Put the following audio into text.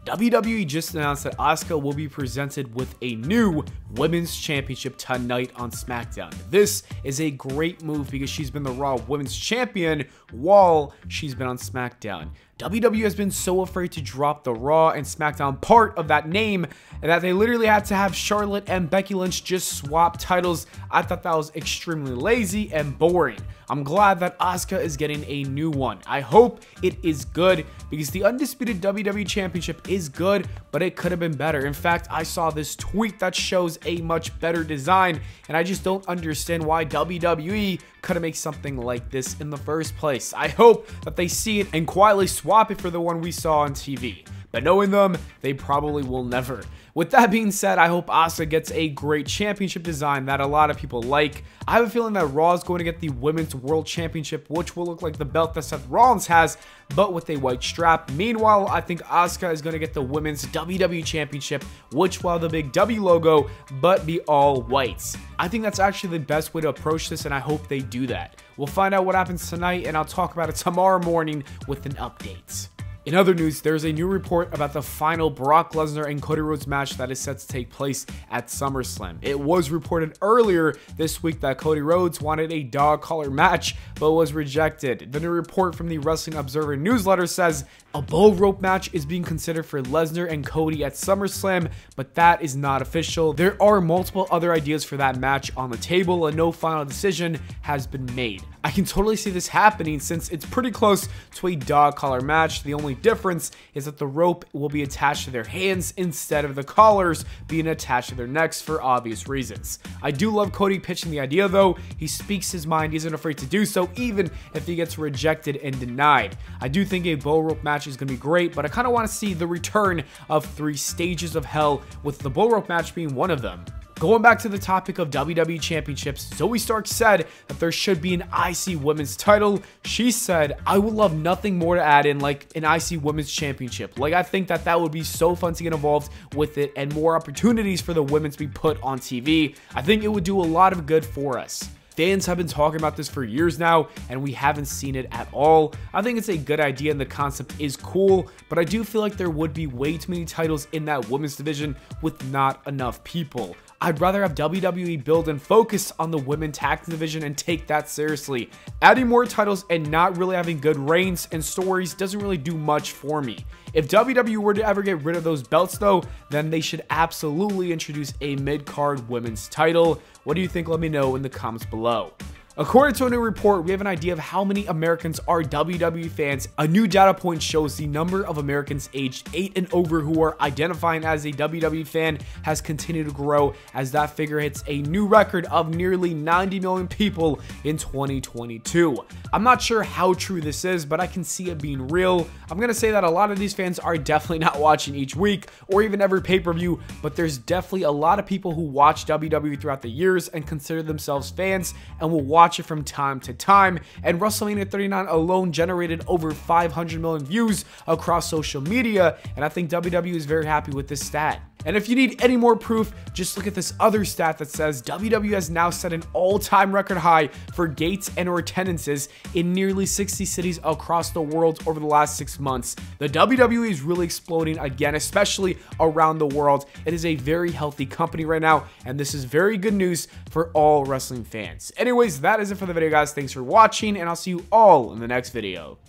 WWE just announced that Asuka will be presented with a new Women's Championship tonight on SmackDown. This is a great move because she's been the Raw Women's Champion while she's been on SmackDown. WWE has been so afraid to drop the Raw and SmackDown part of that name and that they literally had to have Charlotte and Becky Lynch just swap titles. I thought that was extremely lazy and boring. I'm glad that Asuka is getting a new one. I hope it is good because the Undisputed WWE Championship is good, but it could have been better. In fact, I saw this tweet that shows a much better design, and I just don't understand why WWE couldn't make something like this in the first place. I hope that they see it and quietly swap it for the one we saw on TV. But knowing them, they probably will never. With that being said, I hope Asuka gets a great championship design that a lot of people like. I have a feeling that Raw is going to get the Women's World Championship, which will look like the belt that Seth Rollins has, but with a white strap. Meanwhile, I think Asuka is going to get the Women's WWE Championship, which will have the big W logo, but be all white. I think that's actually the best way to approach this, and I hope they do that. We'll find out what happens tonight, and I'll talk about it tomorrow morning with an update. In other news, there's a new report about the final Brock Lesnar and Cody Rhodes match that is set to take place at SummerSlam. It was reported earlier this week that Cody Rhodes wanted a dog collar match, but was rejected. The new report from the Wrestling Observer newsletter says a bull rope match is being considered for Lesnar and Cody at SummerSlam, but that is not official. There are multiple other ideas for that match on the table, and no final decision has been made. I can totally see this happening since it's pretty close to a dog collar match. The only difference is that the rope will be attached to their hands instead of the collars being attached to their necks for obvious reasons. I do love Cody pitching the idea though. He speaks his mind, he isn't afraid to do so even if he gets rejected and denied. I do think a bull rope match is going to be great, but I kind of want to see the return of 3 stages of hell, with the bull rope match being one of them. Going back to the topic of WWE Championships, Zoey Stark said that there should be an IC Women's title. She said, I would love nothing more to add in like an IC Women's Championship. Like, I think that that would be so fun to get involved with it and more opportunities for the women to be put on TV. I think it would do a lot of good for us. Fans have been talking about this for years now, and we haven't seen it at all. I think it's a good idea and the concept is cool, but I do feel like there would be way too many titles in that women's division with not enough people. I'd rather have WWE build and focus on the women tag team division and take that seriously. Adding more titles and not really having good reigns and stories doesn't really do much for me. If WWE were to ever get rid of those belts though, then they should absolutely introduce a mid-card women's title. What do you think? Let me know in the comments below. According to a new report, we have an idea of how many Americans are WWE fans. A new data point shows the number of Americans aged 8 and over who are identifying as a WWE fan has continued to grow, as that figure hits a new record of nearly 90 million people in 2022. I'm not sure how true this is, but I can see it being real. I'm going to say that a lot of these fans are definitely not watching each week or even every pay-per-view, but there's definitely a lot of people who watch WWE throughout the years and consider themselves fans and will watch it from time to time, and WrestleMania 39 alone generated over 500 million views across social media, and I think WWE is very happy with this stat. And if you need any more proof, just look at this other stat that says WWE has now set an all-time record high for gates and or attendances in nearly 60 cities across the world over the last 6 months. The WWE is really exploding again, especially around the world. It is a very healthy company right now, and this is very good news for all wrestling fans. Anyways, that is it for the video, guys. Thanks for watching, and I'll see you all in the next video.